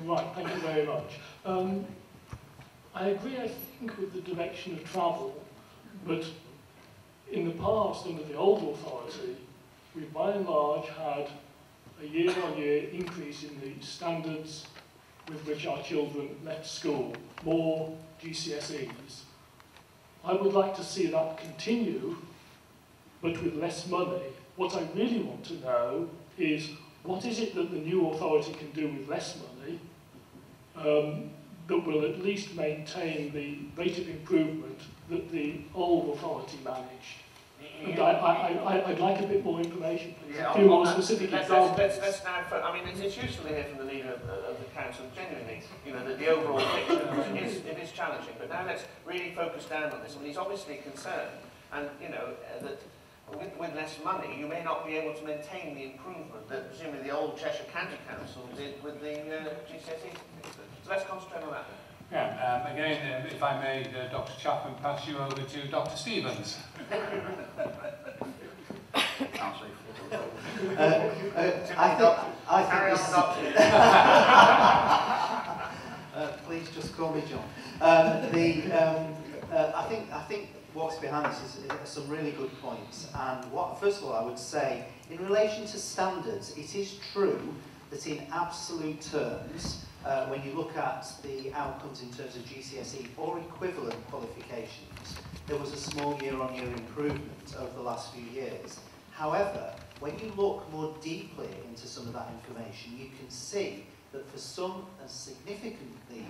Right, thank you very much. I agree, I think, with the direction of travel, but in the past, under the old authority, we by and large had a year-on-year increase in the standards with which our children left school, more GCSEs. I would like to see that continue, but with less money. What I really want to know is, what is it that the new authority can do with less money that will at least maintain the rate of improvement that the old authority managed? And I'd like a bit more information, please. Yeah, a few more specific examples. Let's now, I mean, it's useful to hear from the leader of the council, genuinely, you know, that the overall picture, it is challenging, but now let's really focus down on this. I mean, he's obviously concerned, and, you know, that with less money, you may not be able to maintain the improvement that presumably the old Cheshire County Council did with the GCSEs. So let's concentrate on that. Yeah, again, if I may, Dr. Chapman, pass you over to Dr. Stevens. Please just call me John. I think what's behind this is some really good points. And first of all, I would say, in relation to standards, it is true that in absolute terms, when you look at the outcomes in terms of GCSE or equivalent qualifications, there was a small year-on-year improvement over the last few years. However, when you look more deeply into some of that information, you can see that for some significantly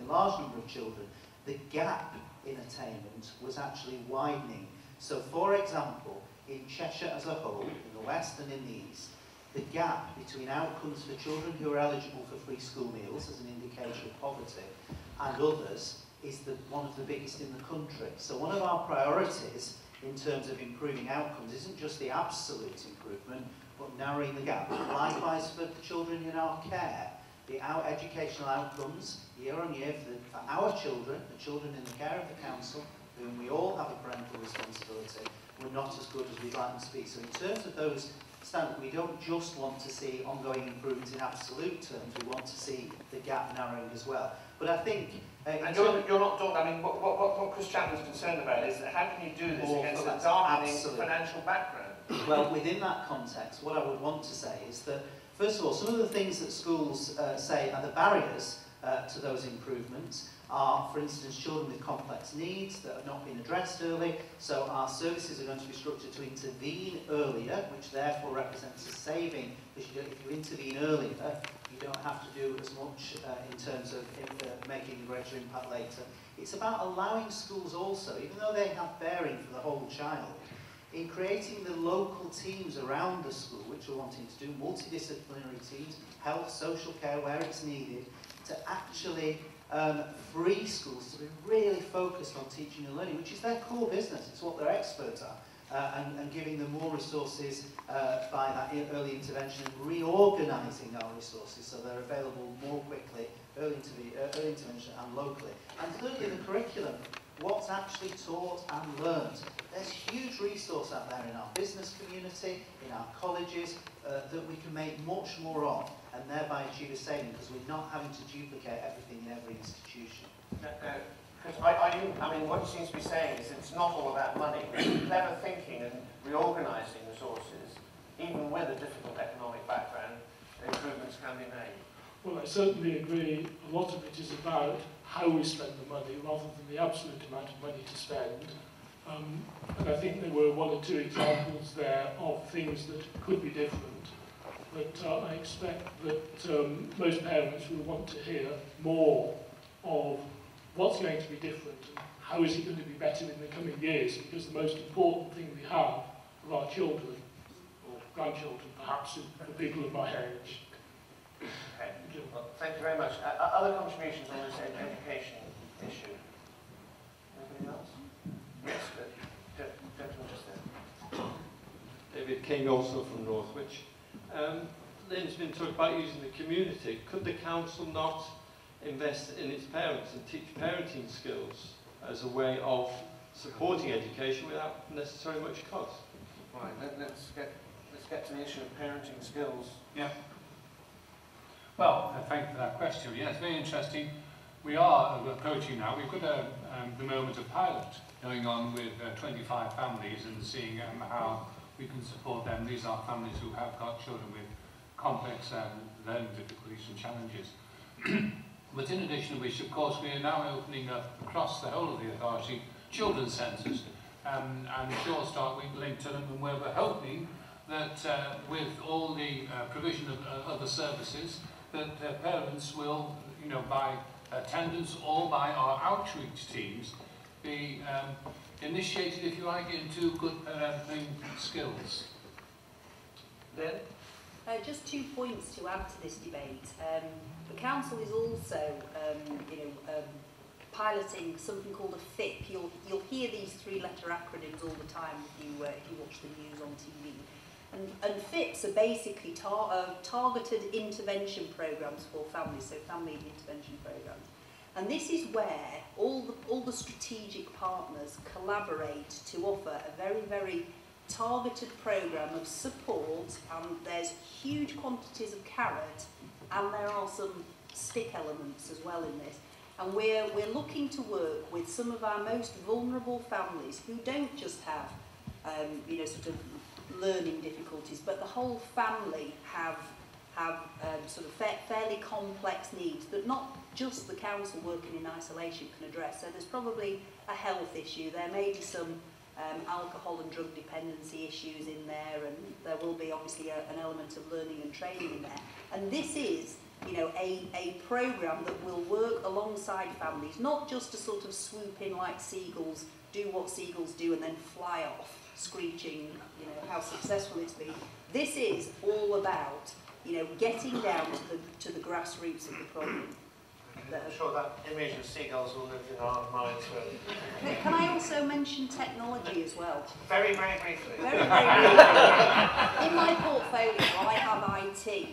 large number of children, the gap in attainment was actually widening. So, for example, in Cheshire as a whole, in the West and in the East, the gap between outcomes for children who are eligible for free school meals as an indicator of poverty and others is one of the biggest in the country. So one of our priorities in terms of improving outcomes isn't just the absolute improvement, but narrowing the gap. Likewise for the children in our care, our educational outcomes year on year for our children, the children in the care of the council, whom we all have a parental responsibility, were not as good as we'd like them to be. So in terms of those standards, we don't just want to see ongoing improvements in absolute terms, we want to see the gap narrowing as well. But I think... and you're not done. I mean, what Chris Chapman's concerned about is that how can you do this against a darkening financial background? Well, within that context, what I would want to say is that, first of all, some of the things that schools say are the barriers to those improvements are, for instance, children with complex needs that have not been addressed early. So our services are going to be structured to intervene earlier, which therefore represents a saving, because if you intervene earlier, you don't have to do as much in terms of making a greater impact later. It's about allowing schools also, even though they have bearing for the whole child, in creating the local teams around the school, which we're wanting to do, multidisciplinary teams, health, social care, where it's needed, to actually free schools to be really focused on teaching and learning, which is their core business. It's what they're expert at, and giving them more resources by that early intervention and reorganising our resources so they're available more quickly, early intervention and locally. And thirdly, the curriculum. What's actually taught and learned. There's huge resource out there in our business community, in our colleges, that we can make much more of, and thereby achieve a saving, because we're not having to duplicate everything in every institution. I mean, what he seems to be saying is it's not all about money. Clever thinking and reorganising resources, even with a difficult economic background, improvements can be made. Well, I certainly agree. A lot of it is about how we spend the money rather than the absolute amount of money to spend. And I think there were one or two examples there of things that could be different. But I expect that most parents will want to hear more of what's going to be different and how is it going to be better in the coming years, because the most important thing we have for our children, or grandchildren perhaps, for people of my age. Okay. Well, thank you very much. Other contributions on this education issue? Anybody else? Yes, the gentleman just there. David King, also from Northwich. Lynn's been talking about using the community. Could the council not invest in its parents and teach parenting skills as a way of supporting education without necessarily much cost? Right. Let's get to the issue of parenting skills. Yeah. Well, thank you for that question. Yes, very interesting. We are approaching now. We've got the moment of pilot going on with 25 families and seeing how we can support them. These are families who have got children with complex learning difficulties and challenges. But in addition to which, of course, we are now opening up across the whole of the authority children's centres, and Sure Start we link to them, and where we're hoping that with all the provision of other services, that parents will, you know, by attendance or by our outreach teams, be initiated, if you like, into good parenting skills. Lynn? Just 2 points to add to this debate. The council is also, piloting something called a FIP. You'll hear these 3-letter acronyms all the time if you watch the news on TV. And FIPs are basically targeted intervention programs for families, so family intervention programs. And this is where all the strategic partners collaborate to offer a very, very targeted program of support, and there's huge quantities of carrot, and there are some stick elements as well in this. And we're looking to work with some of our most vulnerable families who don't just have, sort of learning difficulties, but the whole family have sort of fairly complex needs that not just the council working in isolation can address. So there's probably a health issue, there may be some alcohol and drug dependency issues in there, and there will be obviously an element of learning and training in there. And this is, you know, a programme that will work alongside families, not just to sort of swoop in like seagulls, do what seagulls do and then fly off, screeching, you know, how successful it's been. This is all about, you know, getting down to the grassroots of the problem. I'm sure that image of seagulls will live in our minds forever. Can I also mention technology as well? Very, very briefly. Very, very briefly. In my portfolio, I have IT,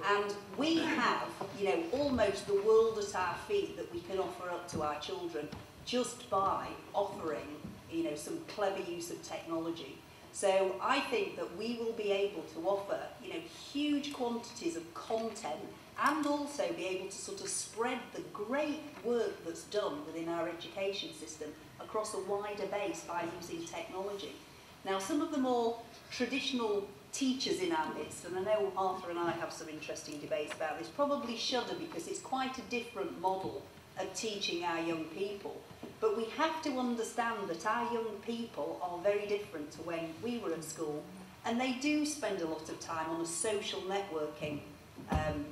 and we have, you know, almost the world at our feet that we can offer up to our children just by offering, you know, some clever use of technology. So I think that we will be able to offer, you know, huge quantities of content, and also be able to sort of spread the great work that's done within our education system across a wider base by using technology. Now, some of the more traditional teachers in our midst, and I know Arthur and I have some interesting debates about this, probably shudder because it's quite a different model of teaching our young people. But we have to understand that our young people are very different to when we were at school, and they do spend a lot of time on a social networking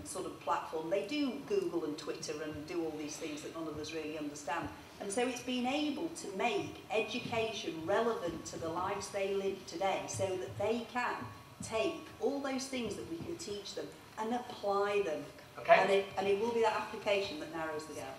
sort of platform. They do Google and Twitter and do all these things that none of us really understand. And so it's been able to make education relevant to the lives they live today, so that they can take all those things that we can teach them and apply them. Okay. And it will be that application that narrows the gap.